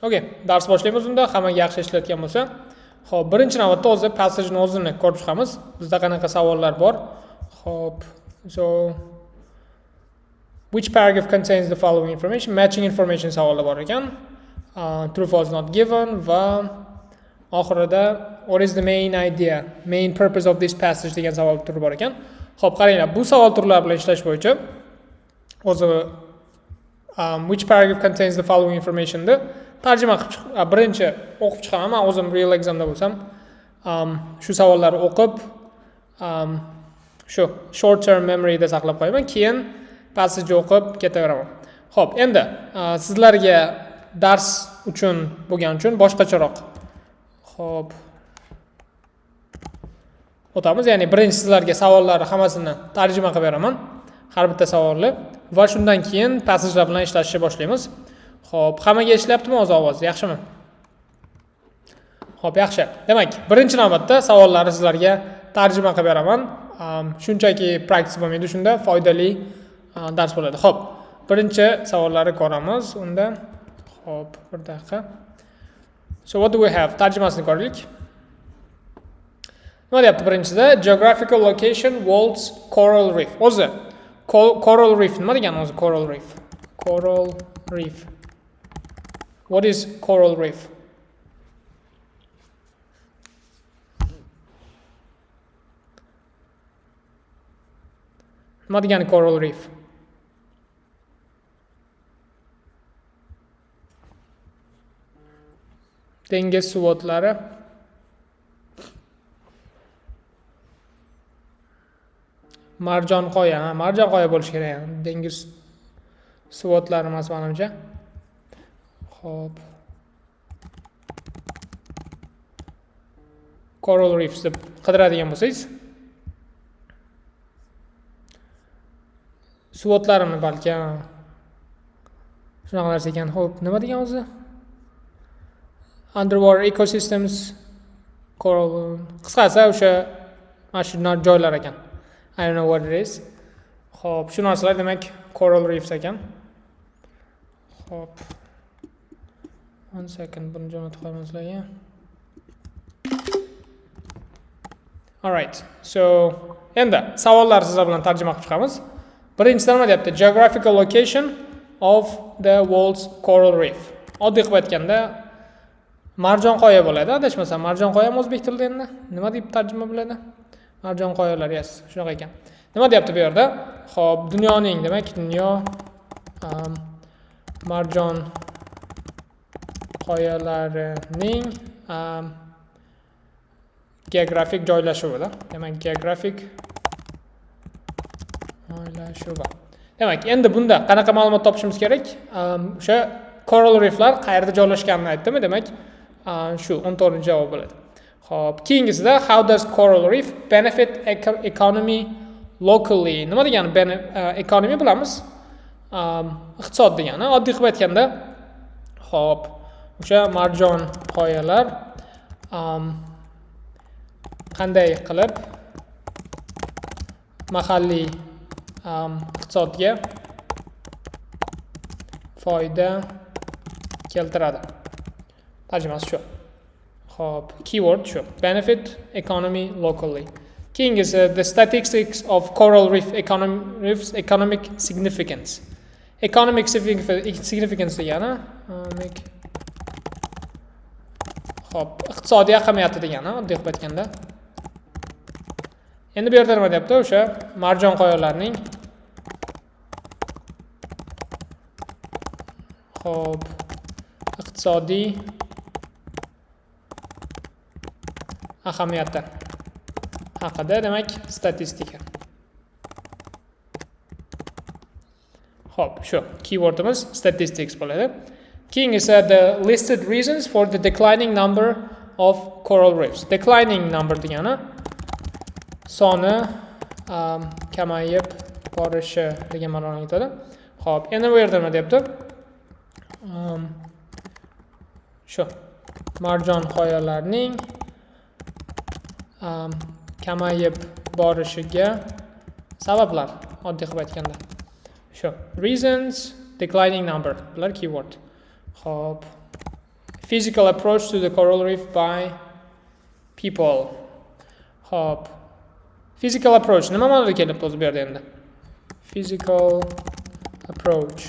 Okay, dars boshlaymiz unda, hammaga yaxshi ishlayotgan bo'lsa. Xo'p, birinchi navbatda o'zi passageni o'zini ko'rib chiqamiz. Bizda qanaqa savollar bor? Xo'p, so which paragraph contains the following information? Matching information savollar bor ekan. True false not given va oxirida what is the main idea, main purpose of this passage degan savol turi bor ekan. Xo'p, qaranglar, bu savol turlari bilan ishlash bo'yicha o'zi which paragraph contains the following information da tarjima qilib birinchi o'qib chiqaman. Men o'zim real examda bo'lsam, shu savollarni o'qib, shu short term memory da saqlab qo'yaman, keyin passage o'qib ketaveraman. Xo'p, endi sizlarga dars uchun bo'lgani uchun boshqacharoq xo'p o'tamiz. Ya'ni birinchi sizlarga savollarni hammasini tarjima qilib beraman, har bitta savolni, va shundan keyin passagelar bilan ishlashni boshlaymiz. Xo'p, hammaga ishlayaptimi o'z ovoz? Yaxshimi? Xo'p, yaxshi. Demak, birinchi navbatda savollarni sizlarga tarjima qilib beraman. Shunchaki practice bo'lmaydi, shunda foydali dars bo'ladi. Xo'p, birinchi savollarni ko'ramiz unda. Xo'p, bir daqiqa. So what do we have? Tarjimasini ko'raylik. Nima deyapti birinchida? Geographical location, Waltz Coral Reef. O'zi Coral Reef nima degani o'zi Coral Reef? Coral Reef. What is Coral Reef? Nima degani Coral Reef? Dengiz suvotlari. Marjon qoya, marjon qoya bo'lishi kerak. Dengiz suvotlari emas menimcha. Xo'p. Coral Reefs deb qidiradigan bo'lsangiz, suvotlarimi balki shunaqa narsa ekan. Xo'p, nima degan o'zi? Underwater ecosystems, coral, qisqasi o'sha mana shu joylar ekan. I don't know what it is. Xo'p, shu narsalar demak Coral Reefs ekan. Xo'p. One second, buni jo'natib qo'yamiz sizlarga. All right. So, endi savollar sizlar bilan tarjima qilib chiqamiz. Birinchidan nima deyapti? Geographical location of the Waltz Coral Reef. Oddiy qilib aytganda marjon qoya bo'ladi. Adashmasam, marjon qoya ham o'zbek tilida endi nima deb tarjima bo'ladi? Marjon qoyalar, yes, shunaqa ekan. Nima deyapti bu yerda? Xo'p, dunyoning, demak, dunyo marjon qoyalarining geografik joylashuvida. Demak, geografik joylashuvi. Demak, endi bunda qanaqa ma'lumot topishimiz kerak? O'sha Coral Reeflar qayerda joylashganini aytdimi? Demak, shu 14-javob bo'ladi. Xo'p, keyingisida how does Coral Reef benefit economy locally? Nima degani economy bilamiz? Iqtisod degani. Oddiy qilib aytganda, xo'p, o'sha marjon qoyalar qanday qilib mahalliy iqtisodga foyda keltiradi. Tarjimasi shu. Xo'p, keyword shu. Benefit economy locally. Keyingisi the statistics of coral reef economic significance. Economic significance degani xo'p, iqtisodiy ahamiyati degani, oddiy qilib aytganda. Endi bu yerda nima deyapti? O'sha marjon qoyalarning xo'p, iqtisodiy ahamiyati haqida, demak, statistika. Xo'p, shu keywordimiz statistics bo'ladi. Keyingisi the listed reasons for the declining number of coral reefs. Declining number degani soni kamayib borishi degan ma'noni aytadi. Xo'p, endi bu yerda nima deyapti? Shu marjon qoyalarning kamayib borishiga sabablar, oddiy qilib aytganda. Shu reasons declining number bular keyword. Xo'p, Physical approach to the coral reef by people. Hop. Physical approach nima ma'noda kelyapti o'zi bu yerda endi? Physical approach.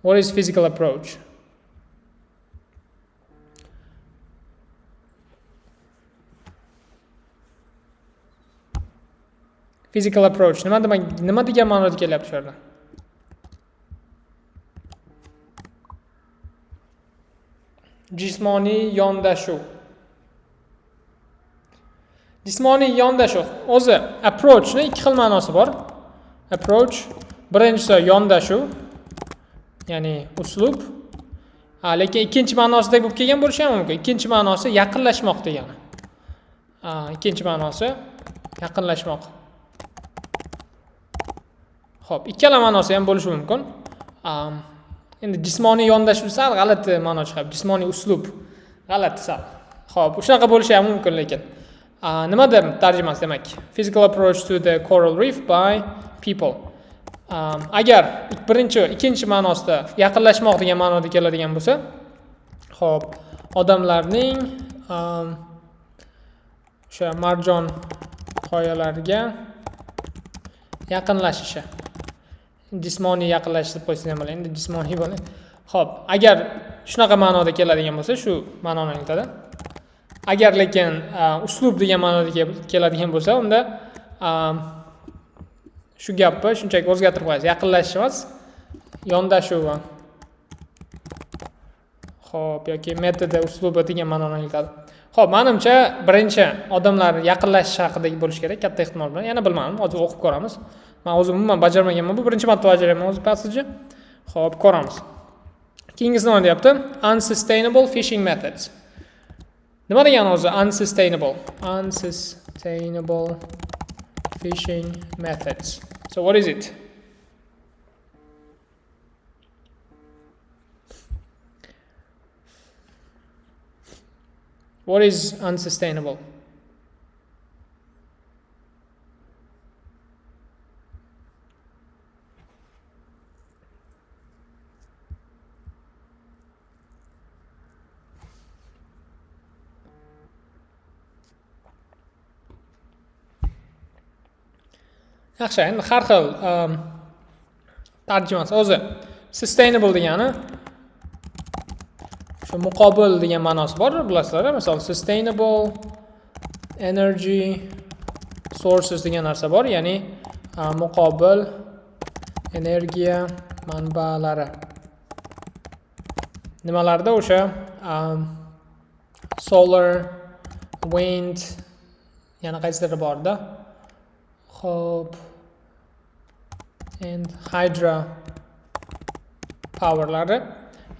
What is physical approach? Physical approach nima degan ma'noda kelyapti shu yerda? Jismoniy yondashuv. Jismoniy yondashuv. O'zi approachni ikki xil ma'nosi bor. Approach birinchisi yondashuv, ya'ni uslub. Lekin ikkinchi ma'nosidagi bo'lib kelgan bo'lishi ham mumkin. Ikkinchi ma'nosi yaqinlashmoq degani. Ikkinchi ma'nosi yaqinlashmoq. Xo'p, ikkala ma'nosi ham bo'lishi mumkin. Endi jismoniy yondashuv sal g'alati ma'no chiqadi. Jismoniy uslub g'alati sal. Xo'p, shunaqa bo'lishi ham mumkin lekin. Nimadir tarjimasi demak? Physical approach to the coral reef by people. Agar ikkinchi ma'nosida yaqinlashmoq degan ma'noda keladigan bo'lsa, xo'p, odamlarning o'sha marjon qoyalariga yaqinlashishi. Jismoniy yaqinlashish deb qo'ysangiz ham bo'ladi. Endi jismoniy bo'ladi. Xo'p, agar shunaqa ma'noda keladigan bo'lsa, shu ma'noni anglatadi. Agar lekin uslub degan ma'noda keladigan bo'lsa, unda shu gapni shunchaki o'zgartirib qo'yasiz. Yaqinlashish emas, yondashuv. Xo'p, yoki metodi, uslubi degan ma'noni anglatadi. Xo'p, menimcha birinchi odamlar yaqinlashish haqida bo'lish kerak, katta ehtimol bilan. Yana bilmadim, hozir o'qib ko'ramiz. Men o'zim umuman bajarmaganman, bu birinchi marta bajaryapman o'z passage. Xo'p, ko'ramiz. Keyingisi nima deyapti? Unsustainable fishing methods. Nima degani o'zi unsustainable? Unsustainable fishing methods. So what is it? What is unsustainable? Yaxshi, endi har xil tarjimasi o'zi sustainable degani shu muqobil degan ma'nosi bor, bilasizlar, masalan sustainable energy sources degan narsa bor, ya'ni muqobil energiya manbalari. Nimalarda o'sha solar, wind, yana qaysidir borda. Xo'p, and hydro powerlari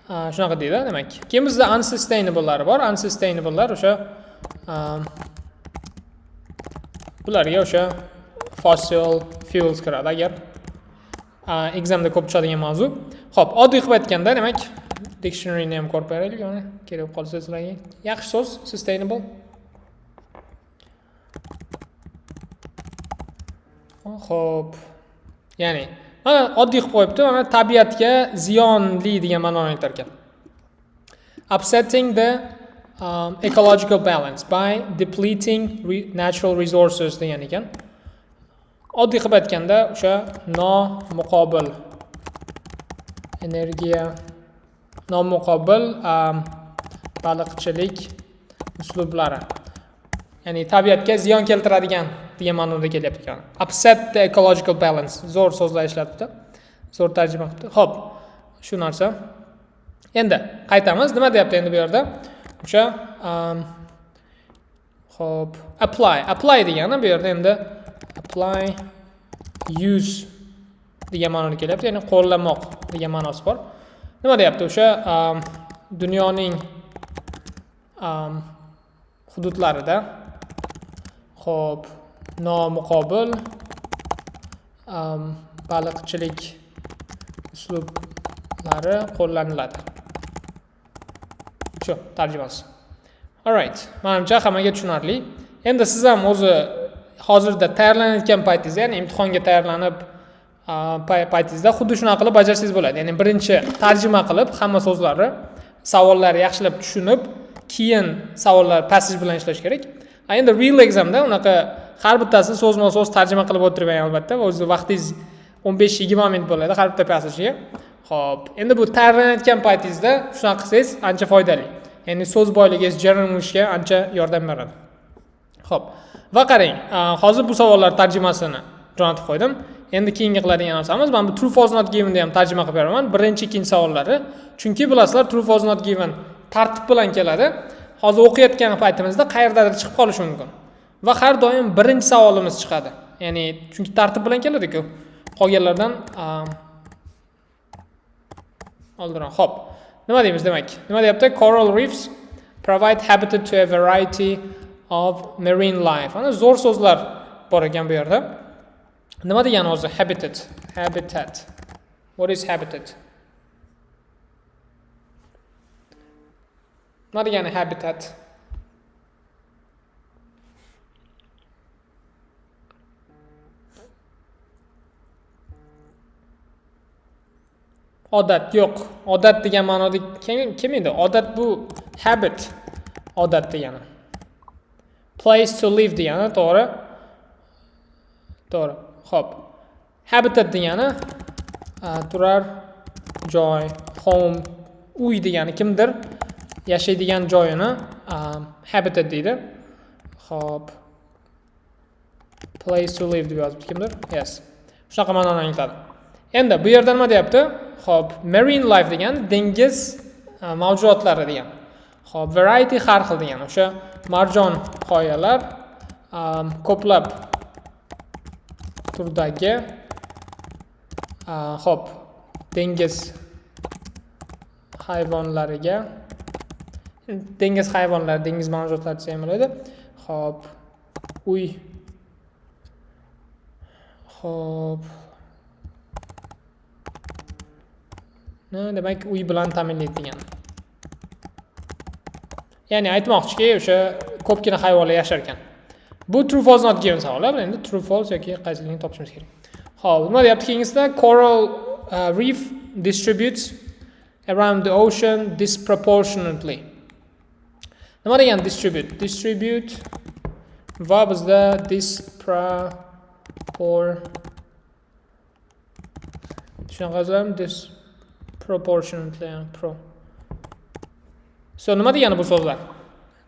shunaqa deydi, demak. Keyin bizda unsustainable'lar bor. Unsustainable'lar o'sha bularga o'sha fossil fuels kiradi agar examda ko'p tushadigan mavzu. Xo'p, oddiy qilib aytganda, demak, dictionaryni ham ko'rib beraylik, mana kerak qolsa sizlarga. Yaxshi so'z sustainable. Xo'p. Ya'ni, mana oddiy qilib qo'yibdi, mana tabiatga ziyonli degan ma'noni aytar ekan. Upsetting the ecological balance by depleting natural resources degan ekan. Oddiy qilib aytganda, o'sha nomuqobil energiya, nomuqobil baliqchilik uslublari. Ya'ni tabiatga ziyon keltiradigan degan ma'noda kelyapti ekan. Upset the ecological balance. Zo'r so'zlar ishlatibdi. Zo'r tarjima qilibdi. Xo'p, shu narsa. Endi qaytamiz. Nima deyapti endi bu yerda? O'sha xo'p, apply degani bu yerda endi apply, use degan ma'noda kelyapti. Ya'ni qo'llamoq degan ma'nosi bor. Nima deyapti? O'sha dunyoning hududlarida xo'p, nomuqobil baliqchilik uslublari qo'llaniladi. Shu tarjimasi. Alright, menimcha hammaga tushunarli. Endi siz ham o'zi hozirda tayyorlanayotgan paytingizda, ya'ni imtihonga tayyorlanib paytingizda xuddi shunaqa qilib bajarsangiz bo'ladi. Ya'ni birinchi tarjima qilib hamma so'zlarni savollarni yaxshilab tushunib, keyin savollar passage bilan ishlash kerak. Endi real examda unaqa har bittasi so'zma-so'z tarjima qilib o'tirmang albatta. O'zi vaqtingiz 15-20 minut bo'ladi har bitta passagega. Xo'p, endi bu tayyorlanayotgan paytingizda shunaqa qilsangiz ancha foydali. Ya'ni so'z boyligingiz, Journal Englishga ancha yordam beradi. Xo'p, va qarang, hozir bu savollar tarjimasini jo'natib qo'ydim. Endi keyingi qiladigan narsamiz, men bu true false not given ni ham tarjima qilib beraman. Birinchi, ikkinchi savollari. Chunki bilasizlar, true false not given tartib bilan keladi. Hozir o'qiyotgan paytimizda qayerdadir chiqib qolishi mumkin. Va har doim birinchi savolimiz chiqadi. Ya'ni chunki tartib bilan keladi-ku. Qolganlardan oldinroq. Xo'p. Nima deymiz demak? Nima deyapti? Coral reefs provide habitat to a variety of marine life. Ana zo'r so'zlar bor ekan bu yerda. Nima degani o'zi habitat? Habitat. What is habitat? Nima degani habitat? Odat yo'q. Odat degan ma'noda kelmaydi. Odat bu habit. Odat degani. Place to live degani, to'g'ri? To'g'ri. Xo'p. Habitat degani turar joy, home, uy degani kimdir yashaydigan joyini habitat deydi. Xo'p. Place to live deb yozibdi kimdir? Yes. Shunaqa ma'noni anglatadi. Endi bu yerda nima deyapti? Xo'p, marine life degani dengiz mavjudotlari degani. Xo'p, variety har xil degani. O'sha marjon qoyalar ko'plab turdagi xo'p, dengiz hayvonlariga dengiz hayvonlari, dengiz mavjudotlar desa ham bo'ladi. Xo'p, uy. Xo'p. Demak, uy bilan ta'minlaydi degani. Ya'ni aytmoqchiki, o'sha ko'pgina hayvonlar yashar ekan. Bu true false not given savollar. Endi true false yoki qaysiligini topishimiz kerak. Xo'p, nima deyapti keyingisida? Coral reef distributes around the ocean disproportionately. Nima degan distribute? Distribute va bizda disproportionately So nima degani bu so'zlar?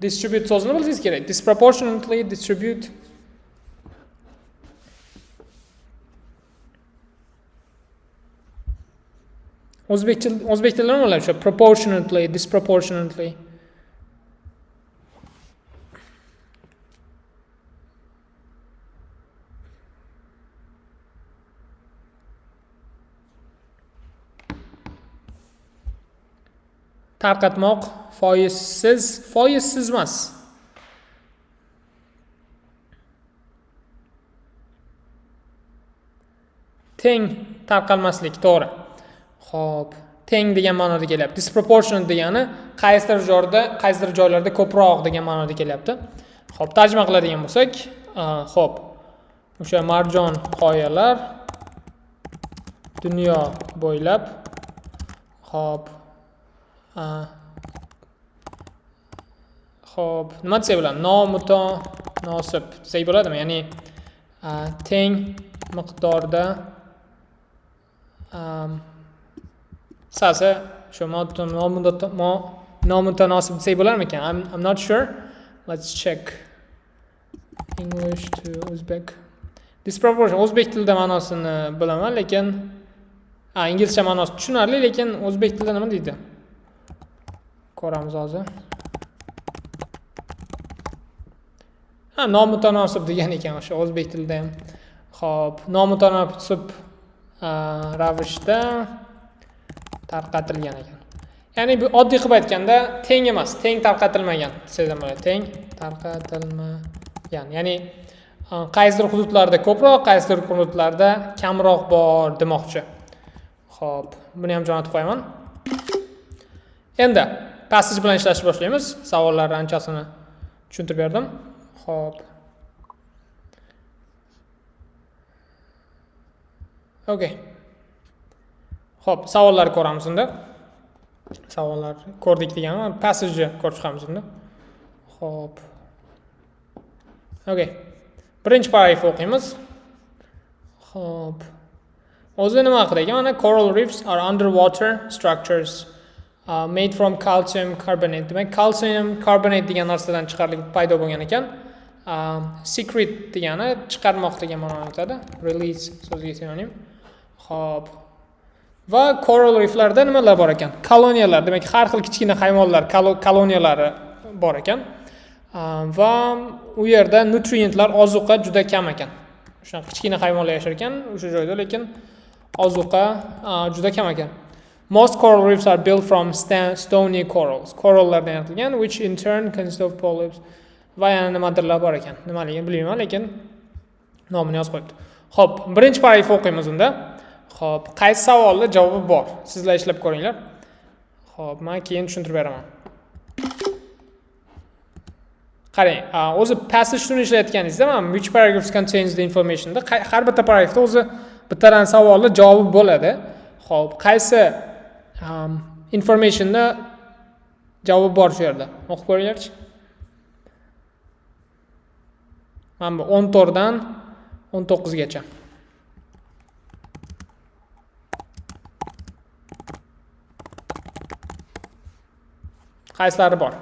Distribute so'zini bilsangiz kerak. Disproportionately distribute o'zbek tilida nima bo'ladi? Proportionately, disproportionately. Tarqatmoq foizsiz emas. Teng tarqalmaslik, to'g'ri. Xo'p, teng degan ma'noda kelyapti. Disproportionate degani qaysidir joylarda ko'proq degan ma'noda kelyapti. Xo'p, tarjima qiladigan bo'lsak, xo'p, o'sha marjon qoyalar dunyo bo'ylab xo'p, nima desak bo'ladi? Nomutanosib desak bo'ladimi? Ya'ni teng miqdorda sasa shu nomutanosib desak bo'larmikan? I'm not sure. Let's check. English to Uzbek. Disproportion o'zbek tilida ma'nosini bilaman, lekin inglizcha ma'nosi tushunarli, lekin o'zbek tilida nima deydi? Ko'ramiz hozir. Nomutanosib degan ekan o'sha o'zbek tilida ham. Xo'p, nomutanosib ravishda tarqatilgan ekan. Ya'ni bu oddiy qilib aytganda teng emas, teng tarqatilmagan desam bo'ladi. Teng tarqatilmagan. Ya'ni qaysidir hududlarda ko'proq, qaysidir hududlarda kamroq bor demoqchi. Xo'p, buni ham jo'natib qo'yaman. Endi passage bilan ishlashni boshlaymiz. Savollarni anchasini tushuntirib berdim. Xo'p. Okay. Xo'p, savollarni ko'ramiz unda. savollar ko'rdik deganman. Passage ko'rib chiqamiz unda. Xo'p. Okay. Birinchi paragraf o'qiymiz. Xo'p. O'zi nima haqida ekan? Mana coral reefs are underwater structures made from calcium carbonate. Demak, calcium carbonate degan narsadan chiqarilib paydo bo'lgan ekan. Secret degani chiqarmoq degan ma'noni aytadi. Release so'ziga sinonim. Xo'p. Va coral reeflarda nimalar bor ekan? Koloniyalar, demak har xil kichkina hayvonlar koloniyalari bor ekan. Va u yerda nutrientlar, ozuqa juda kam ekan. O'sha kichkina hayvonlar yashar ekan o'sha joyda, lekin ozuqa juda kam ekan. Most coral reefs are built from stony corals. Corallardan yaratilgan, which in turn consist of polyps. Va yana nimadirlar bor ekan. Nimaligini bilmayman, lekin nomini yozib qo'yibdi. Xo'p, birinchi paragraf o'qiymiz unda. Xo'p, qaysi savolga javobi bor? Sizlar ishlab ko'ringlar. Xo'p, men keyin tushuntirib beraman. Qarang, o'zi passage tuni ishlayotganingizda mana which paragraphs contains the information da har bitta paragrafda o'zi bittadan savolga javobi bo'ladi. Xo'p, qaysi informationda javob bor shu yerda? O'qib ko'ringlarchi. Mana bu 14 dan 19 gacha. Qaysilari bor?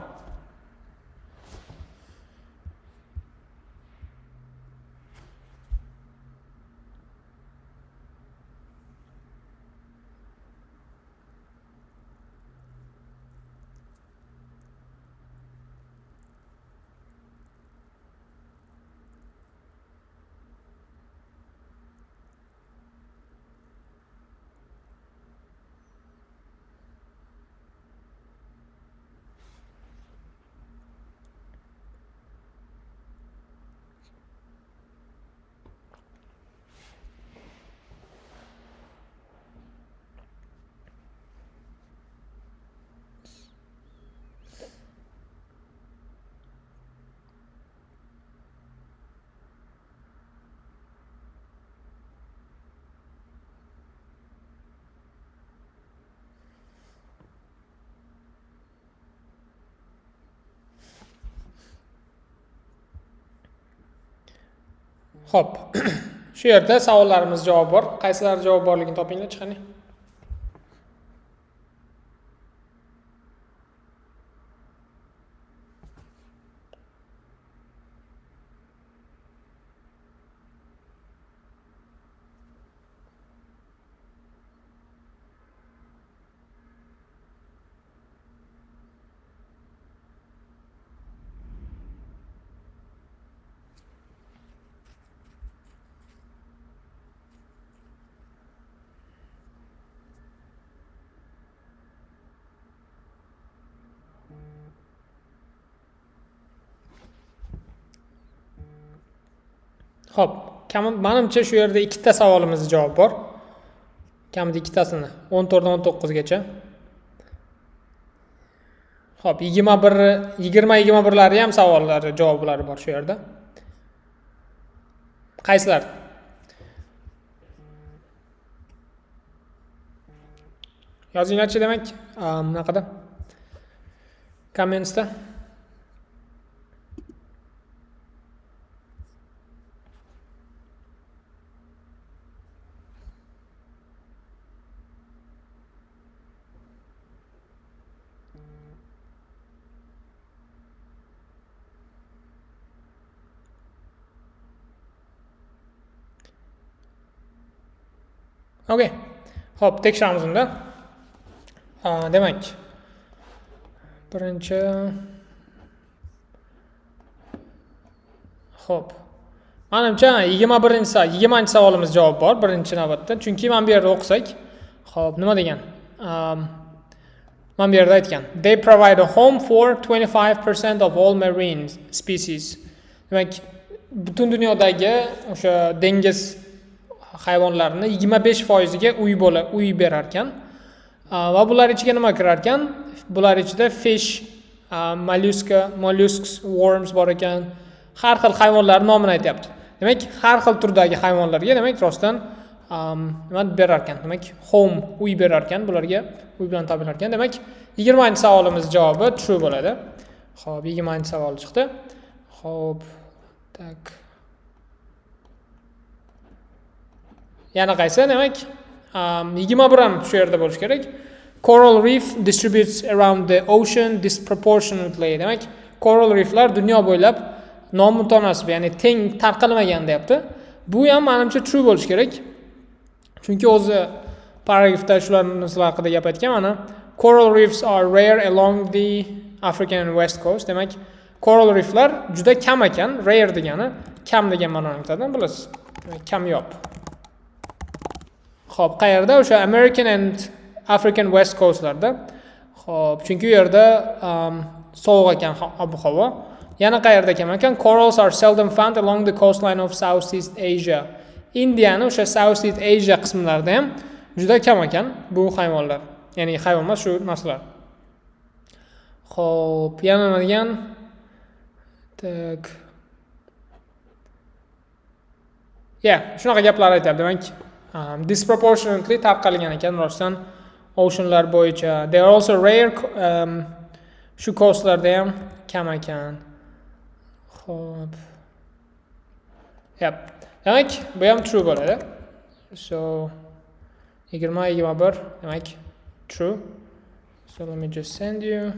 Xo'p. Shu yerda savollarimiz javob bor. Qaysilari javob borligini topinglar, chiqani. Xo'p, menimcha shu yerda ikkita savolimizga javob bor. Kamida ikkitasini 14 dan 19 gacha. Xo'p, 20-21lari ham savollari, javoblari bor shu yerda. Qaysilar? Yozinglarchi demak, bunaqada. Kommentsda. Okay. Xo'p, tekshiramiz unda. Demak, birinchi Xo'p. Menimcha 20-savolimiz javob bor birinchi navbatda. Chunki men bu yerda o'qisak, xo'p, nima degan? Men bu yerda aytgan. They provide a home for 25% of all marine species. Demak, butun dunyodagi o'sha dengiz hayvonlarni 25%ga uy berar ekan. Va bular ichiga nima kirar ekan? Bular ichida fish, mollusks, worms bor ekan. Har xil hayvonlar nomini aytayapti. Demak, har xil turdagi hayvonlarga demak rostdan nima berar ekan? Demak, home uy berar ekan, bularga uy bilan ta'minlar ekan. Demak, 20-savolimiz javobi true bo'ladi. Xo'p, 20-savol chiqdi. Xo'p, tak. Yana qaysi? Demak, 21 ham shu yerda bo'lish kerak. Coral reef distributes around the ocean disproportionately. Demak, coral reeflar dunyo bo'ylab nomutanosib, ya'ni teng tarqalmagan deyapti. Bu ham menimcha true bo'lish kerak. Chunki o'zi paragrafda shularning haqida gap aytgan mana. Coral reefs are rare along the African and West Coast. Demak, coral reeflar juda kam ekan. Rare degani kam degan ma'noni anglatadi, bilasiz. Demak, kamyob. Xo'p, qayerda? O'sha American and African West Coastlarda. Xo'p, chunki u yerda sovuq ekan ob-havo. Yana qayerda kam ekan? Corals are seldom found along the coastline of Southeast Asia. Indiyani o'sha Southeast Asia qismlarida ham juda kam ekan bu hayvonlar. Ya'ni hayvon emas, shu narsalar. Xo'p, yana nima degan? Tak. Shunaqa gaplar aytadi. Demak, disproportionately tarqalgan ekan rostdan oceanlar bo'yicha. They are also rare shu coastlarda ham kam ekan. Xo'p. Demak, bu ham true bo'ladi. So 20-21 demak true. So let me just send you.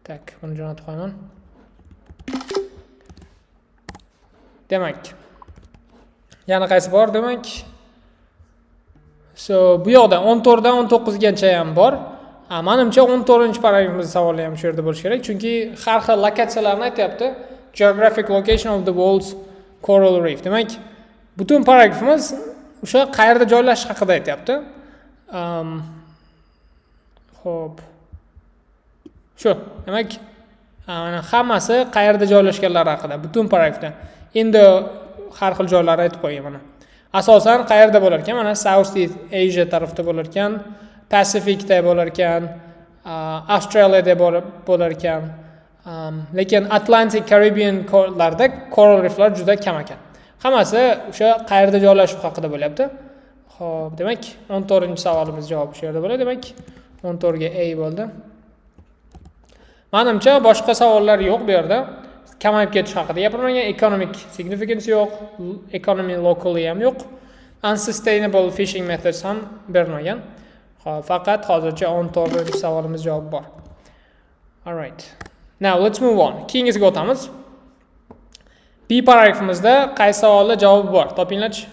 Tak, buni jo'natib qo'yaman. Demak, yana qaysi bor demak? So bu yoqda 14 dan 19 gacha ham bor. Menimcha 14-paragrafimiz savoli ham shu yerda bo'lishi kerak, chunki har xil lokatsiyalarni aytyapti. Geographic location of the world's coral reef. Demak, butun paragrafimiz o'sha qayerda joylashish haqida aytyapti. Xo'p. Shu, demak, hammasi qayerda joylashganlari haqida butun paragrafda. Endi har xil joylarni aytib qo'ygan mana. Asosan qayerda bo'lar ekan? Mana Southeast Asia tarafda bo'lar ekan, Pacificda bo'lar ekan, Australiyada bo'lar ekan. Lekin Atlantic Caribbean larda coral reeflar juda kam ekan. Hammasi o'sha qayerda joylashib haqida bo'lyapti. Xo'p, demak 14-savolimiz javobi shu yerda bo'ladi. Demak 14 ga A bo'ldi. Menimcha boshqa savollar yo'q bu yerda. Kamayib ketish haqida gapirmagan, economic significance yo'q, economy locally ham yo'q, unsustainable fishing methods ham bermagan. Xo'p, faqat hozircha 14-savolimiz javobi bor. All right. Now let's move on. Keyingisiga o'tamiz. B paragrafimizda qaysi savolga javob bor? Topinglarchi.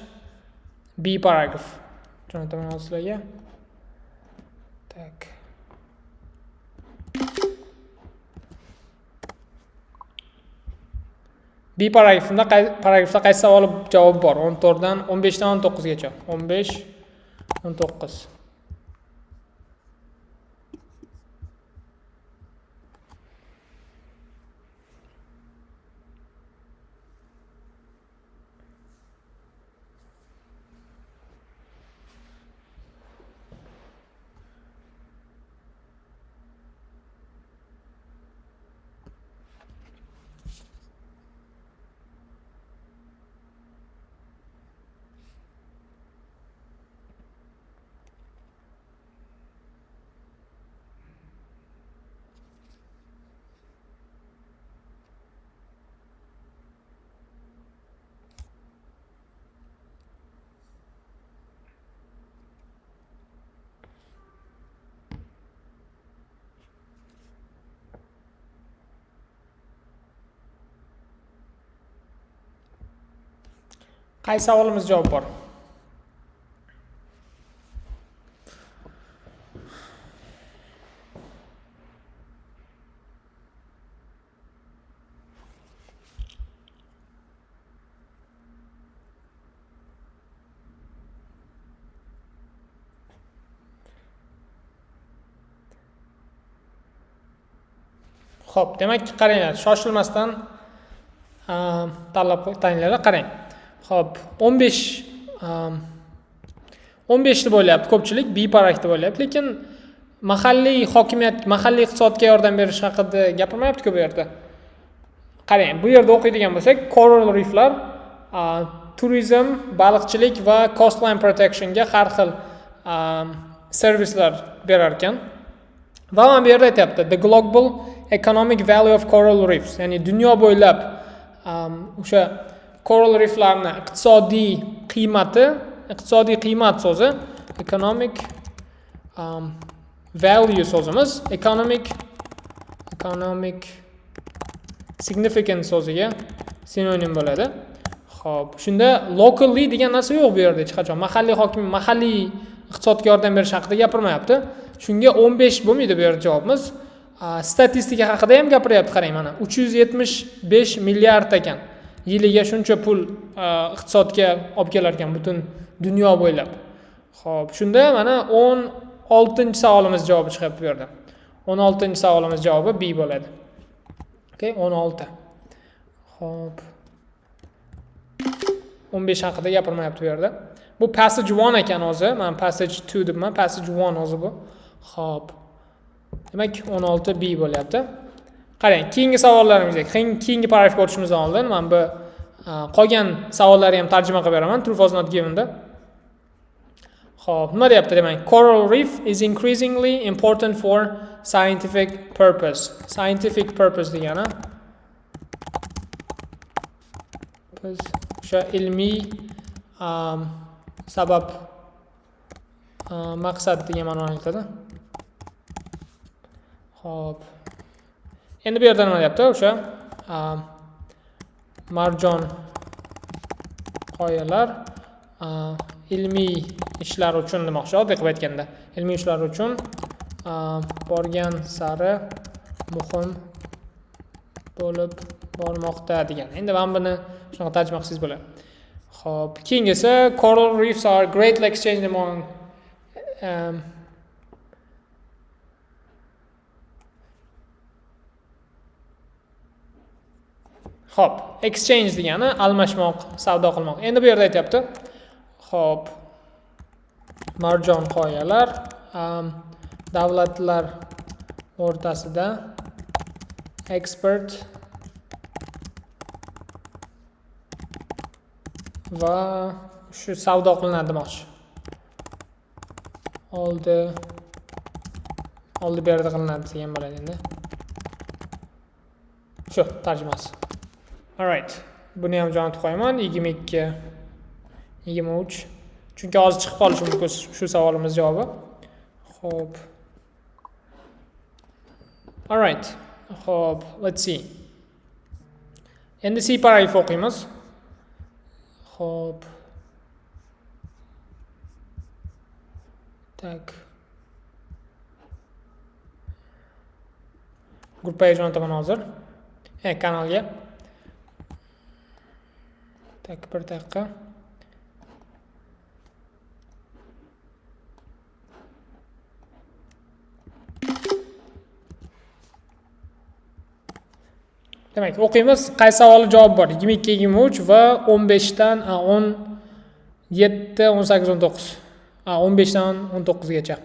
B paragraf. Jo'nataman sizlarga. Tak. B paragrafida qaysi savol javob bor? 14 dan 15 dan 19 gacha. 15 19. Qaysi savolimiz javob bor? Xo'p, demak, qaranglar, shoshilmasdan tanlab taninglar, qarang. Xo'p, 15 deb bo'lyapti ko'pchilik, B paragraf deb bo'lyapti, lekin mahalliy hokimiyat, mahalliy iqtisodga yordam berish haqida gapirmayapti-ku bu yerda. Qarang, bu yerda o'qiydigan bo'lsak, coral reeflar turizm, baliqchilik va coastline protectionga har xil servislar berar ekan. Va mana bu yerda aytyapti, the global economic value of coral reefs, ya'ni dunyo bo'ylab o'sha coral reeflarni iqtisodiy qiymat so'zi, economic value so'zimiz, economic significance so'ziga sinonim bo'ladi. Xo'p, shunda locally degan narsa yo'q bu yerda hech qachon. Mahalliy iqtisodga yordam berish haqida gapirmayapti. Shunga 15 bo'lmaydi bu yerda javobimiz. Statistika haqida ham gapiryapti, qarang mana. 375 milliard ekan. Yiliga shuncha pul iqtisodga olib kelar ekan butun dunyo bo'ylab. Xo'p, shunda mana 16-savolimiz javobi chiqyapti bu yerda. 16-savolimiz javobi B bo'ladi. Okay, 16. Xo'p. 15 haqida gapirmayapti bu yerda. Bu passage 1 ekan o'zi. Men passage 2 debman, passage 1 o'zi bu. Xo'p. Demak 16 B bo'lyapti. Qarang, keyingi savollarimizga, keyingi paragrafga o'tishimizdan oldin men bu qolgan savollarni ham tarjima qilib beraman. True false not given da. Xo'p, nima deyapti demak? Coral reef is increasingly important for scientific purpose. Scientific purpose degani o'sha ilmiy sabab maqsad degan ma'noni anglatadi. Xo'p. Endi bu yerda nima deyapti? O'sha marjon qoyalar ilmiy ishlar uchun demoqchi, oddiy qilib aytganda, ilmiy ishlar uchun borgan sari muhim bo'lib bormoqda degan. Endi men buni shunaqa tarjima qilsangiz bo'ladi. Xo'p, keyingisi coral reefs are greatly exchanged among Xo'p, exchange degani almashmoq, savdo qilmoq. Endi bu yerda aytyapti. Xo'p. Marjon qoyalar davlatlar o'rtasida export va shu savdo qilinadi demoqchi. Oldi bu yerda qilinadi degan bo'ladi endi. Shu tarjimasi. All right. Buni ham jo'natib qo'yaman. 22, 23. Chunki hozir chiqib qolishi mumkin shu savolimiz javobi. Xo'p. All right. Xo'p, let's see. Endi C paragraf o'qiymiz. Xo'p. Tak. Gruppaga jo'nataman hozir. Kanalga. Tak, bir daqiqa. Demak, o'qiymiz. Qaysi savolga javob bor? 22, 23 va 15 dan 17, 18, 19. 15 dan 19 gacha.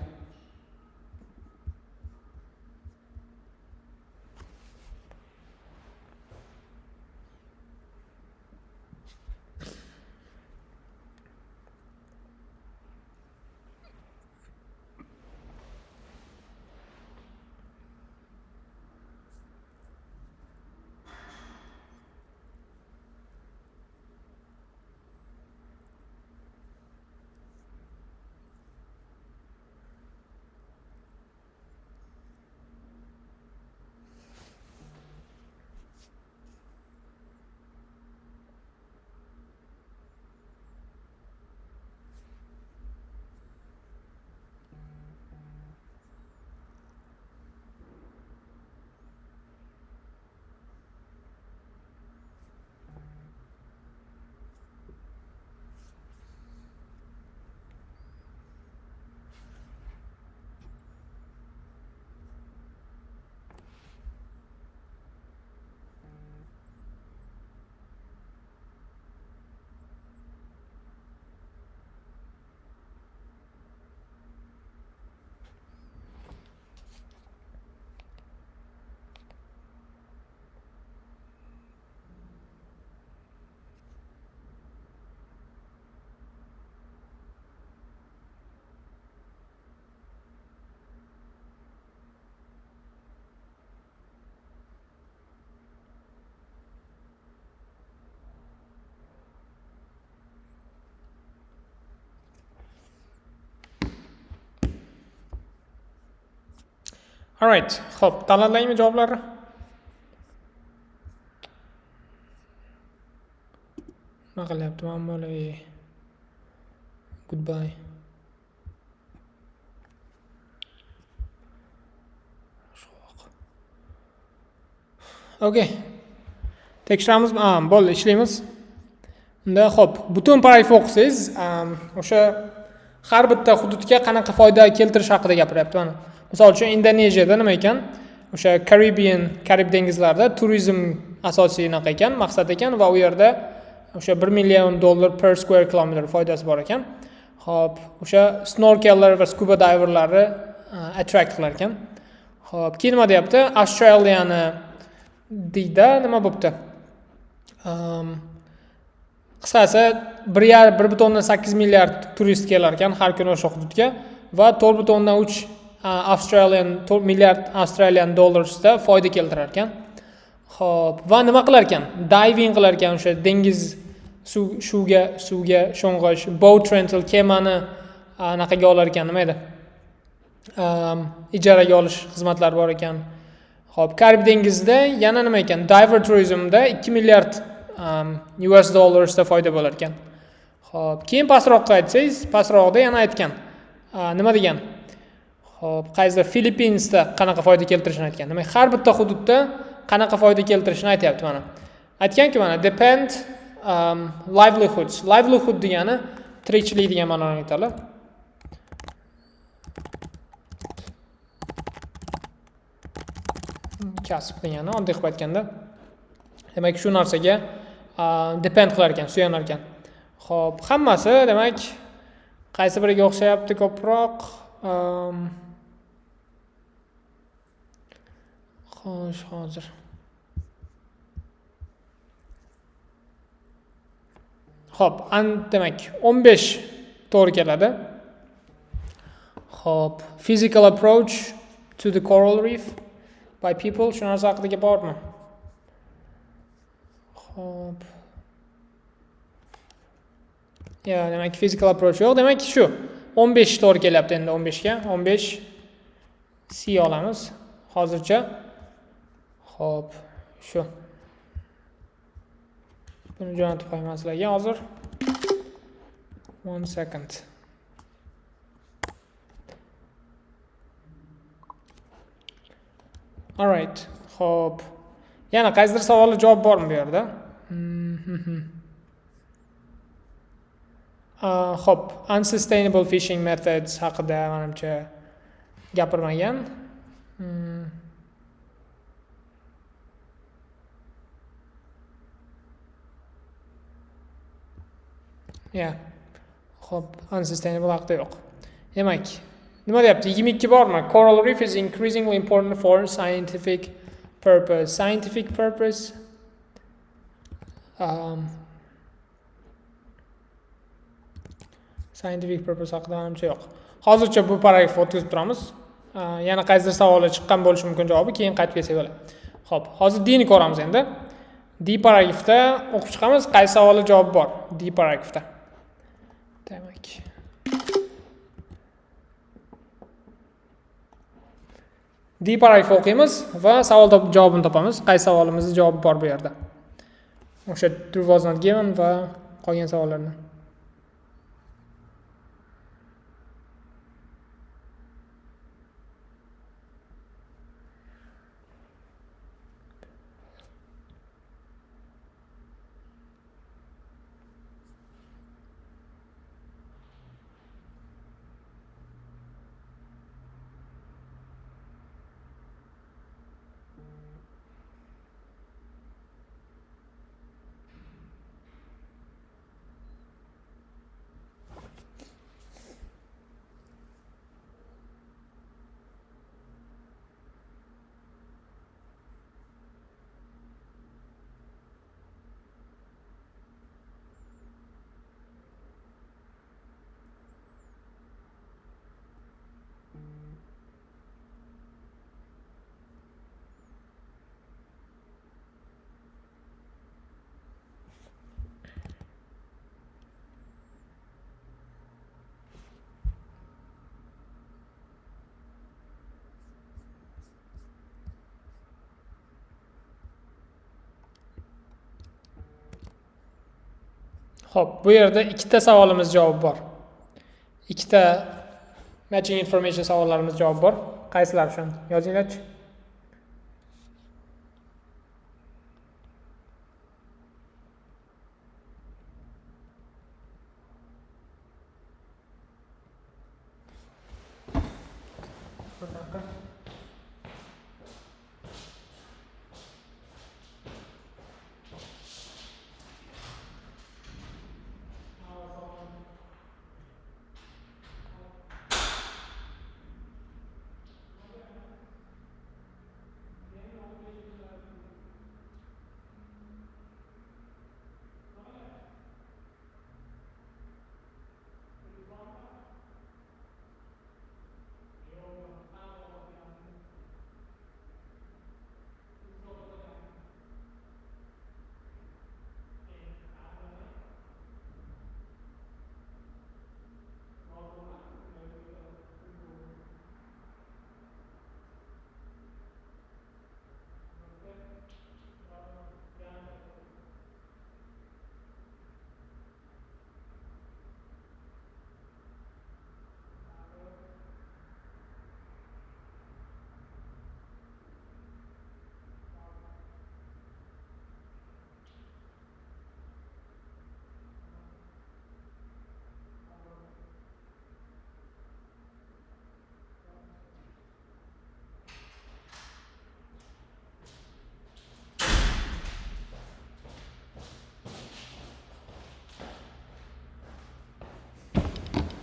Alright, xo'p, tanladingmi javoblarni? Nima qilyapti? Ma'muriy. Goodbye. Okay. Tekshiramiz, bo'ldi, ishlaymiz. Unda xo'p, butun paragraf o'qisangiz, o'sha har bitta hududga qanaqa foyda keltirish haqida gapiryapti. Mana, misol uchun Indoneziyada nima ekan? O'sha Karib dengizlarida turizm asosiy naqa ekan, maqsad ekan va u yerda o'sha $1 million per square kilometer foydasi bor ekan. Xo'p, o'sha snorkellar va scuba diverlarni attract qilar ekan. Xo'p, keyin nima deyapti? Australiyani deydi, nima bo'pti? Qisqasi 1.8 milliard turist kelar ekan har kuni o'sha hududga va 4.3 milliard Australian dollarsda foyda keltirar ekan. Xo'p, va nima qilar ekan? Diving qilar ekan, o'sha dengiz suvga sho'ng'ish, boat rental kemani anaqaga olar ekan, nima edi? Ijaraga olish xizmatlari bor ekan. Xo'p, Karib dengizida yana nima ekan? Diver turizmda 2 milliard US dollarsda foyda bo'lar ekan. Xo'p, keyin pastroqqa aytsangiz, pastroqda yana aytgan. Nima degan? Xo'p, qaysidir Filipinsda qanaqa foyda keltirishini aytgan. Demak, har bitta hududda qanaqa foyda keltirishini aytyapti mana. Aytganki mana depend livelihoods. Livelihood degani tirikchilik degan ma'noni aytadi. Kasb degani oddiy qilib aytganda. Demak, shu narsaga depend qilar ekan, suyanar ekan. Xo'p, hammasi demak qaysi biriga o'xshayapti ko'proq? Xo'sh, hozir. Xo'p, demak 15 to'g'ri keladi. Xo'p, physical approach to the coral reef by people, shu narsa haqida bormi? Xo'p. Ya, demak physical approach yo'q, demak shu 15 to'g'ri kelyapti endi 15 ga. 15 C olamiz hozircha. Xo'p, shu. Buni jo'natib qo'yman sizlarga hozir. 1 second. Alright. Xo'p. Yana qaysidir savolga javob bormi bu yerda? Xo'p, unsustainable fishing methods haqida menimcha gapirmagan. Ya. Xo'p, unsustainable haqida yo'q. Demak, nima deyapti? 22 bormi? Coral reef is increasingly important for scientific purpose. Scientific purpose. Scientific purpose haqida menimcha yo'q. Hozircha bu paragrafni o'tkazib turamiz. Yana qaysidir savollar chiqqan bo'lishi mumkin javobi, keyin qaytib kelsak bo'ladi. Xo'p, hozir D ni ko'ramiz endi. D paragrafda o'qib chiqamiz, qaysi savolga javob bor D paragrafda. Demak. D paragrafni o'qiymiz va savol javobini topamiz. Qaysi savolimizga javob bor bu yerda. O'sha true was not given va qolgan savollarni. Xo'p, bu yerda ikkita savolimiz javob bor. Ikkita matching information savollarimiz javob bor. Qaysilar shuni yozinglar-chi.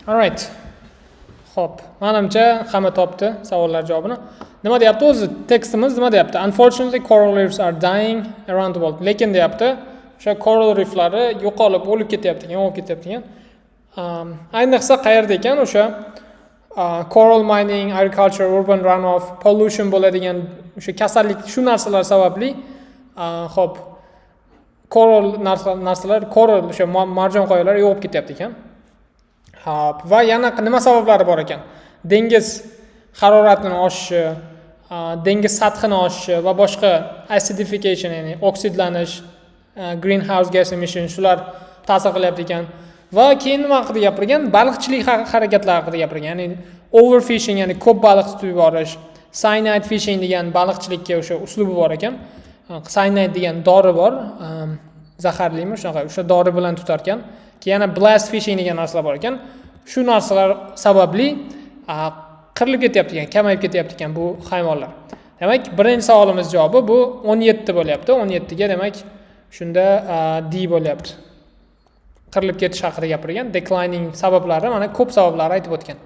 Alright. Xo'p, menimcha hamma topdi savollar javobini. Nima deyapti o'zi? Tekstimiz nima deyapti? Unfortunately, coral reefs are dying around the world. Lekin deyapti, o'sha coral reeflari yo'qolib, o'lib ketyapti ekan. Ayniqsa qayerda ekan o'sha coral mining, agriculture, urban runoff, pollution bo'ladigan o'sha kasallik, shu narsalar sababli xo'p, coral o'sha marjon qoyalari yo'qolib ketyapti ekan. Va yana nima sabablari bor ekan? Dengiz haroratining oshishi, dengiz sathini oshishi va boshqa acidification, ya'ni oksidlanish, greenhouse gas emission shular ta'sir qilyapti ekan. Va keyin nima haqida gapirgan? Baliqchilik harakatlari haqida gapirgan. Ya'ni overfishing, ya'ni ko'p baliq tutib yuborish, cyanide fishing degan baliqchilikka o'sha uslubi bor ekan. Cyanide degan dori bor, zaharlimi shunaqa, o'sha dori bilan tutar ekan. Keyin yana blast fishing degan narsalar bor ekan. Shu narsalar sababli qirilib ketyapti ekan, kamayib ketyapti ekan bu hayvonlar. Demak, birinchi savolimiz javobi bu 17 bo'lyapti. 17 ga demak shunda D bo'lyapti. Qirilib ketish haqida gapirgan, declining sabablari, mana ko'p sabablarni aytib o'tgan.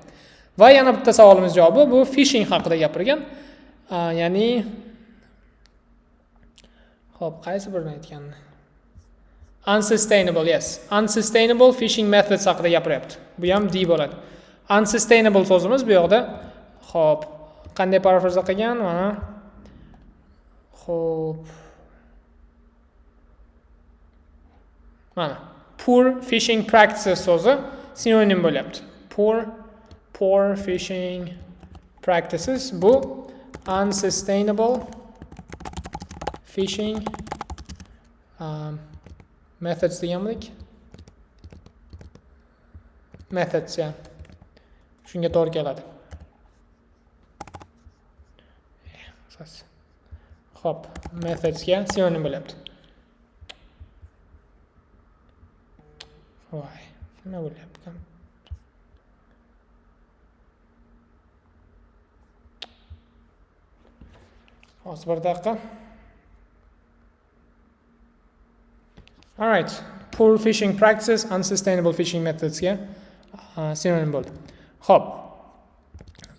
Va yana bitta savolimiz javobi bu fishing haqida gapirgan. Ya'ni xo'p, qaysi birini aytganini? Unsustainable, yes. Unsustainable fishing methods haqida gapiryapti. Bu ham D bo'ladi. Unsustainable so'zimiz bu yoqda. Xo'p, qanday parafraza qilgan? Mana. Xo'p. Mana. Poor fishing practices so'zi sinonim bo'lyapti. Poor fishing practices bu unsustainable fishing methods deganmidik. Methods ya. Shunga to'g'ri keladi. Xo'p, methods ga sinonim bo'lyapti. Voy, nima bo'lyapti? Hozir bir daqiqa. Alright, poor fishing practices, unsustainable fishing methods ga sinonim bo'ldi. Xo'p.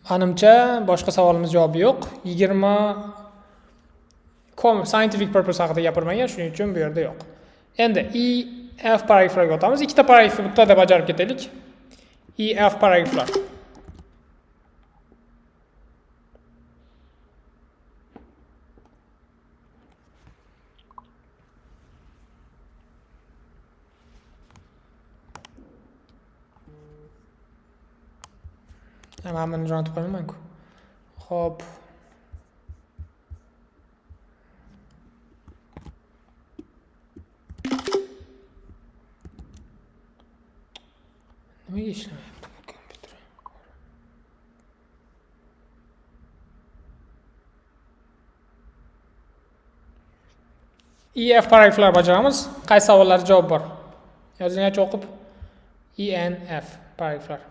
Menimcha boshqa savolimiz javobi yo'q. 20 scientific purpose haqida gapirmagan, shuning uchun bu yerda yo'q. Endi F paragraflarga o'tamiz. Ikkita paragrafni bittada bajarib ketaylik. F paragraflar. Hammani jo'natib qo'yaman-ku. Xo'p. ishlamayapti bu kompyuter? EF paragraflar bajaramiz. Qaysi savollarga javob bor? Yozinglarchi o'qib. ENF paragraflar.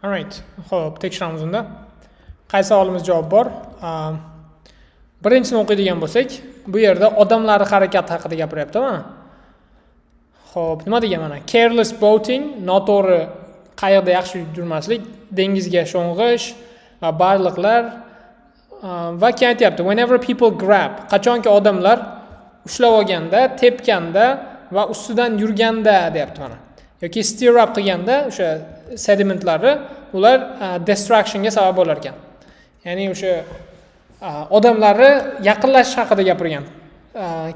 Alright. Xo'p, tekshiramiz unda. Qaysi savolimiz javob bor? Birinchisini o'qiydigan bo'lsak, bu yerda odamlar harakati haqida gapiryapti mana. Xo'p, nima degan mana? Careless boating, noto'g'ri qayiqda yaxshi yurmaslik, dengizga sho'ng'ish va baliqlar va keyin aytyapti, whenever people grab, qachonki odamlar ushlab olganda, tepganda va ustidan yurganda deyapti mana. Yoki stir up qilganda o'sha sedimentlari ular destructionga sabab bo'lar ekan. Ya'ni o'sha odamlarni yaqinlashish haqida gapirgan.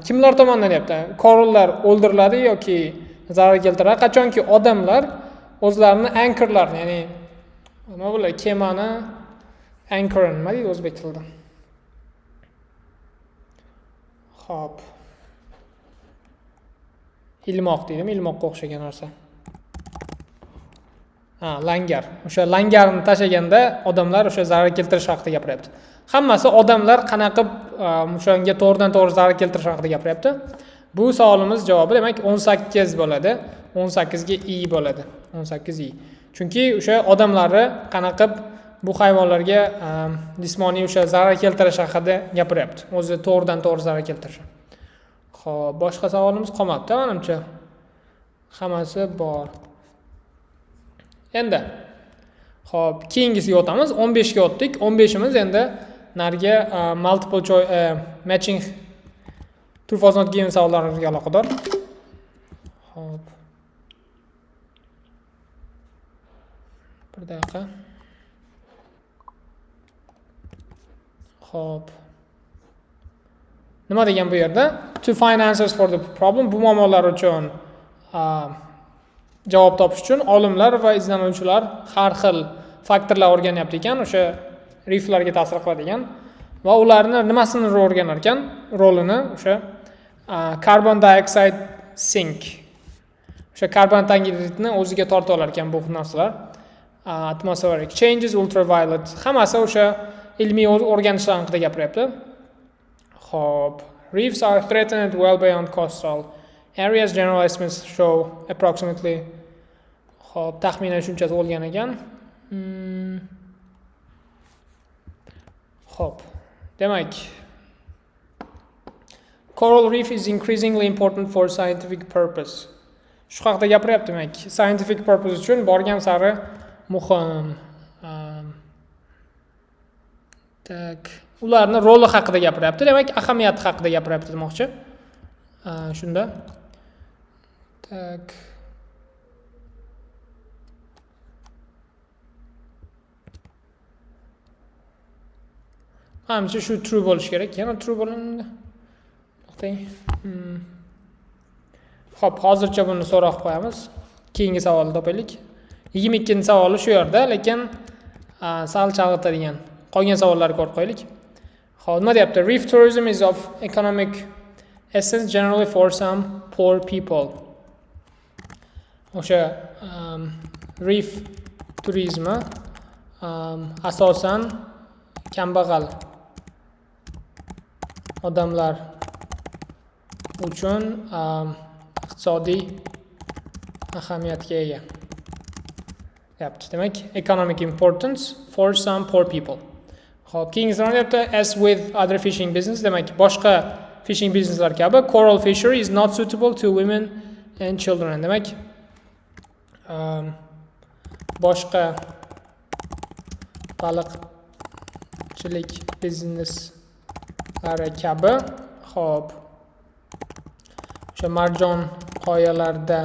Kimlar tomonidan deyapti? Korollar o'ldiriladi yoki zarar keltiradi. Qachonki odamlar o'zlarini anchorlarni, ya'ni nima bo'ladi? Kemani anchor nima deydi o'zbek tilida? Xo'p. Ilmoq deydimi? Ilmoqqa o'xshagan narsa. Langar. O'sha langarni tashaganda odamlar o'sha zarar keltirish haqida gapiryapti. Hammasi odamlar qanaqa o'shanga to'g'ridan-to'g'ri zarar keltirish haqida gapiryapti. Bu savolimiz javobi demak 18 bo'ladi. 18 ga i bo'ladi. 18 i. Chunki o'sha odamlarni qanaqa bu hayvonlarga jismoniy o'sha zarar keltirish haqida gapiryapti. O'zi to'g'ridan-to'g'ri zarar keltirish. Xo'p, boshqa savolimiz qolmabdi, menimcha. Hammasi bor. Endi xo'p, keyingisiga o'tamiz. 15 ga o'tdik. 15imiz endi narga multiple choice matching true false not given savollariga aloqador. Xo'p. Bir daqiqa. Xo'p. Nima degan bu yerda? To find answers for the problem, bu muammolar uchun javob topish uchun olimlar va izlanuvchilar har xil faktorlar o'rganyapti ekan, o'sha reeflarga ta'sir qiladigan va ularni nimasini o'rganar ekan? Rolini o'sha carbon dioxide sink. O'sha karbon dioksidni o'ziga tortib olar ekan bu narsalar. Atmospheric changes, ultraviolet, hammasi o'sha ilmiy o'rganishlar haqida gapiryapti. Xo'p, reefs are threatened well beyond coastal areas. General estimates show approximately. Xo'p, taxminan shunchasi bo'lgan ekan. Xo'p, demak, coral reef is increasingly important for scientific purpose. shu haqida gapiryapti, demak, scientific purpose uchun borgan sari muhim. Tak, ularni roli haqida gapiryapti, demak, ahamiyati haqida gapiryapti demoqchi. Shunda. Tak. Menimcha shu true bo'lish kerak. Yana true bo'lindi. To'xtang. Xo'p, hozircha buni so'roq qo'yamiz. Keyingi savolni topaylik. 22-savoli shu yerda, lekin sal chalg'itadigan qolgan savollarga ko'rib qo'yaylik. Xo'p, nima deyapti? Reef tourism is of economic essence generally for some poor people. O'sha reef turizmi asosan kambag'al odamlar uchun iqtisodiy ahamiyatga ega. Yapti. Demak, economic importance for some poor people. Xo'p, keyingisini deyapti, as with other fishing business, demak, boshqa fishing businesslar kabi coral fishery is not suitable to women and children. Demak, boshqa baliqchilik bizneslari kabi, xo'p, o'sha marjon qoyalarda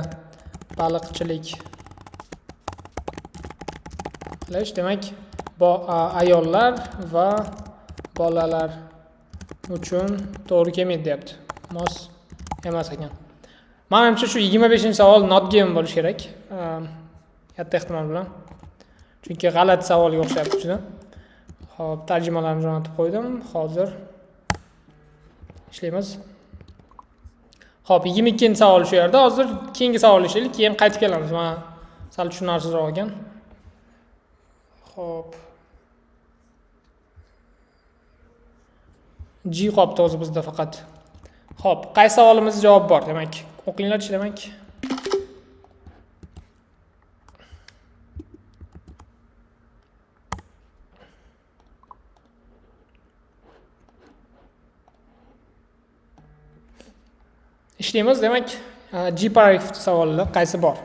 baliqchilik qilish, demak, ayollar va bolalar uchun to'g'ri kelmaydi deyapti. Mos emas ekan. Menimcha shu 25-savol not given bo'lishi kerak. Katta ehtimol bilan. Chunki g'alati savolga o'xshayapti juda. Xo'p, tarjimalarni jo'natib qo'ydim. Hozir ishlaymiz. Xo'p, 22-savol shu yerda. Hozir keyingi savolni ishlaylik, keyin qaytib kelamiz. Men sal tushunarsizroq ekan. Xo'p. G qolibdi o'zi bizda faqat. Xo'p, qaysi savolimizga javob bor, demak. O'qinglar-chi, demak. Ishlaymiz, demak, G paragraf savollar qaysi bor?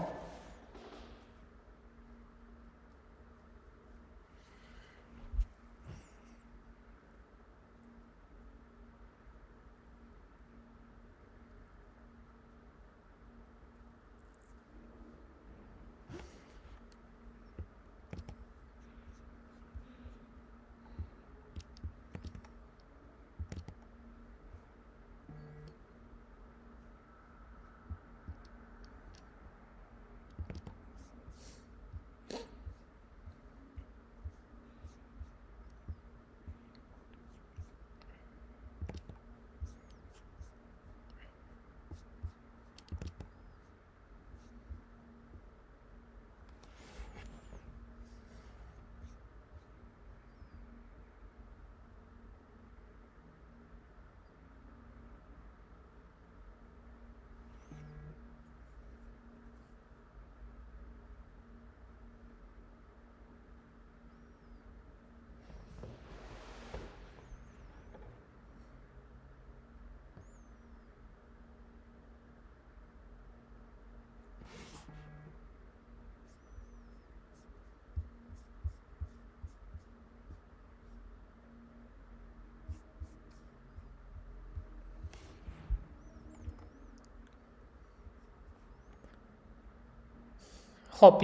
Xo'p,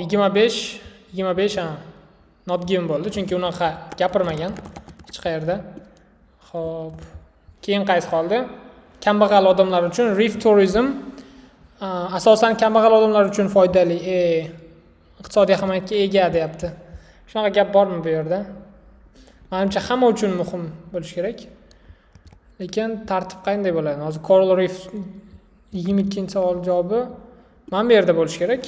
25 not given bo'ldi, chunki unaqa gapirmagan hech qayerda. Xo'p, keyin qaysi qoldi? Kambag'al odamlar uchun reef tourism asosan kambag'al odamlar uchun foydali, iqtisodiy ahamiyatga ega deyapti. Shunaqa gap bormi bu yerda? Menimcha hamma uchun muhim bo'lishi kerak. Lekin tartib qanday bo'ladi? Hozir coral reef 22-savol javobi mana bu yerda bo'lishi kerak.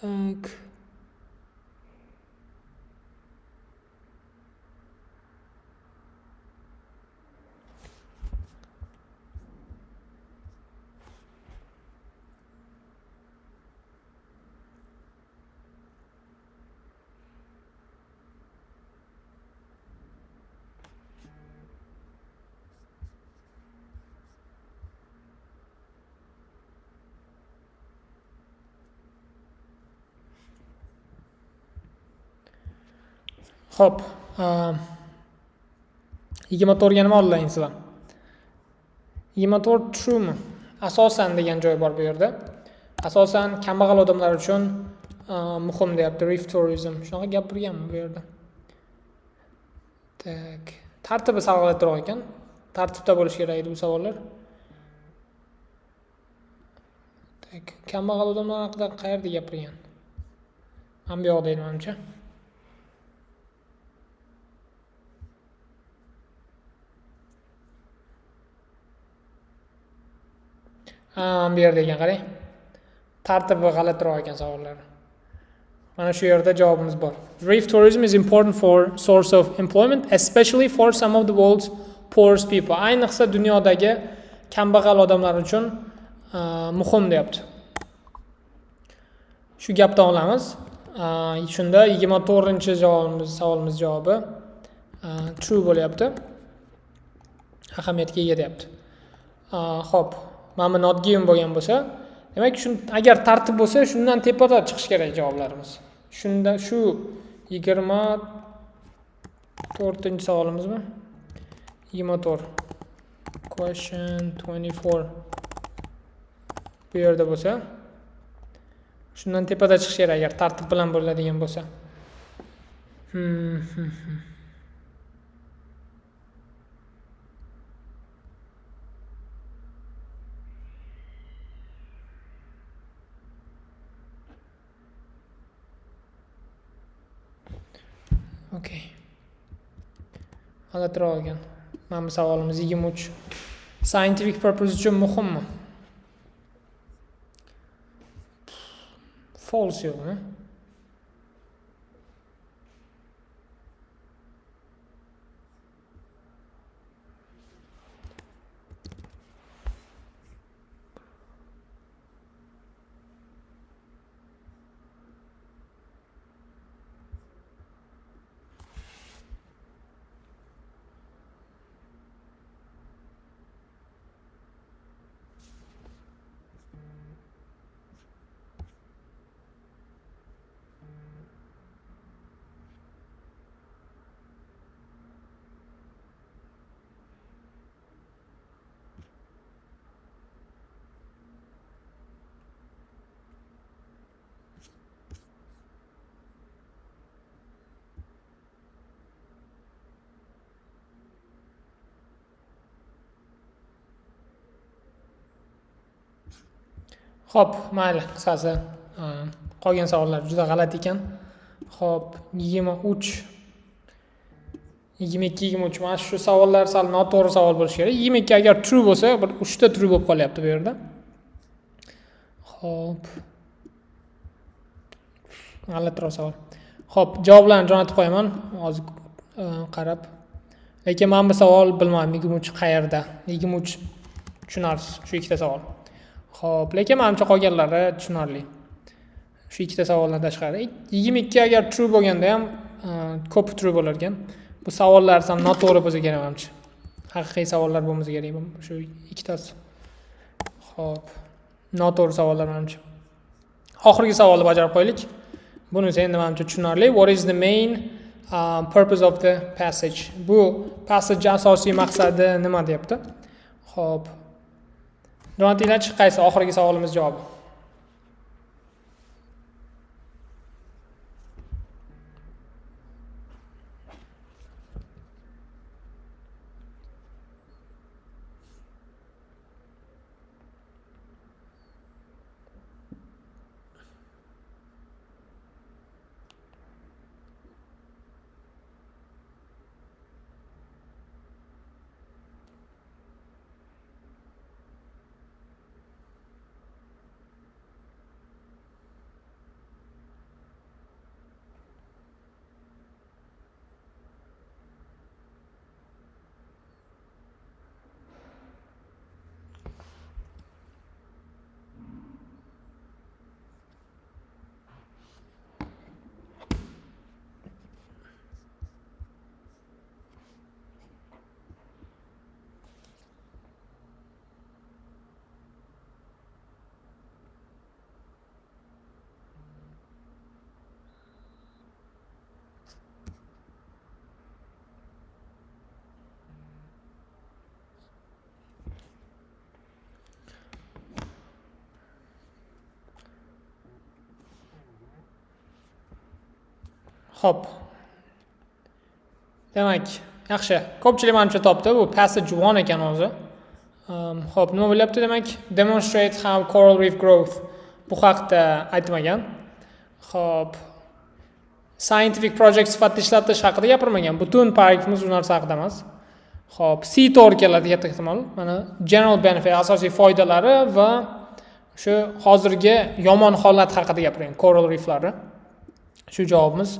Tak. Xo'p, 24 ga nima oldilaysizlar? 24 truemi? Asosan degan joy bor bu yerda. Asosan kambag'al odamlar uchun muhim deyapti. Reef tourism. Shunaqa gapirganmi bu yerda? Tak. Tartibi sal g'alatiroq ekan. Tartibda bo'lishi kerak edi bu savollar. Tak. Kambag'al odamlar haqida qayerda gapirgan? Ham bu yoqda edi menimcha. Bu yerda ekan, qarang. Tartibi g'alatiroq ekan savollar. Mana shu yerda javobimiz bor. Reef tourism is important for source of employment, especially for some of the world's poorest people. Ayniqsa dunyodagi kambag'al odamlar uchun muhim deyapti. Shu gapdan olamiz. Shunda 24-savolimiz javobi true bo'lyapti. Ahamiyatga ega deyapti. Xo'p, mana bu not given bo'lgan bo'lsa, demak, agar tartib bo'lsa, shundan tepada chiqish kerak javoblarimiz. Shunda shu 24-savolimizmi? 24. Question 24. Bu yerda bo'lsa, shundan tepada chiqish kerak agar tartib bilan bo'ladigan bo'lsa. Okay. G'alatiroq ekan. Mana bu savolimiz 23. Scientific purpose uchun muhimmi? False yo'qmi? Xo'p, mayli, qisqasi. Qolgan savollar juda g'alati ekan. Xo'p, 23 22 23 mana shu savollar sal noto'g'ri savol bo'lishi kerak. 22 agar true bo'lsa, bir 3 ta true bo'lib qolyapti bu yerda. Xo'p. G'alatiroq savol. Xo'p, javoblarni jo'natib qo'yaman, hozir qarab. Lekin men bu savol bilmayman, 23 qayerda? 23 tushunarsiz, shu ikkita savol. Xo'p, lekin menimcha qolganlari tushunarli. Shu ikkita savoldan tashqari 22 agar true bo'lganda ham ko'p true bo'lar ekan. Bu savollar ham noto'g'ri bo'lsa kerak menimcha. Haqiqiy savollar bo'lmasa kerak shu ikkitasi. Xo'p, noto'g'ri savollar menimcha. Oxirgi savolni bajarib qo'ydik. Bunisi endi menimcha tushunarli. What is the main purpose of the passage? Bu passage asosiy maqsadi nima deyapti? Xo'p. Jo'natinglarchi, qaysi oxirgi savolimiz javobi? Xo'p. Demak, yaxshi. Ko'pchilik menimcha topdi. Bu passage 1 ekan o'zi. Xo'p, nima bo'lyapti demak? Demonstrate how coral reef growth. Bu haqda aytmagan. Xo'p. Scientific project sifatida ishlatish haqida gapirmagan. Butun paragrafimiz bu narsa haqida emas. Xo'p, C to'g'ri keladi katta ehtimol. Mana general benefit, asosiy foydalari va shu hozirgi yomon holat haqida gapirgan, coral reeflari. Shu javobimiz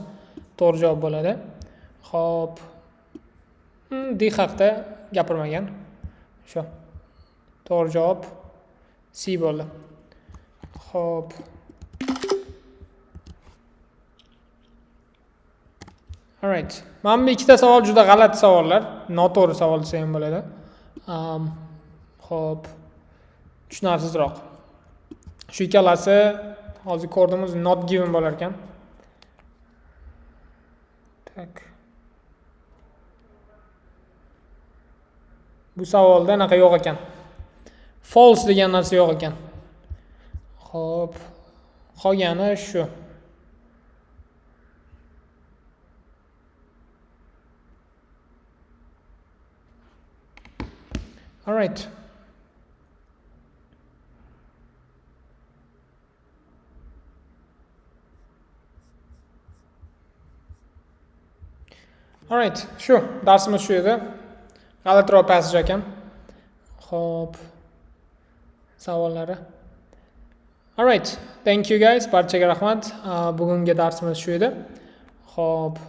to'g'ri javob bo'ladi. Xo'p. D haqida gapirmagan. Shu. To'g'ri javob C bo'ldi. Xo'p. Alright. Mana bu ikkita savol juda g'alati savollar. Noto'g'ri savol desa ham bo'ladi. Xo'p. Tushunarsizroq. Shu ikkalasi hozir ko'rdimiz not given bo'lar ekan. Tak. Bu savolda anaqa yo'q ekan. False degan narsa yo'q ekan. Xo'p. Qolgani shu. All right. All right. Shu. Darsimiz shu edi. G'alatiroq passage ekan. Xo'p. Savollari. All right. Thank you guys. Barchaga rahmat. Bugungi darsimiz shu edi. Xo'p.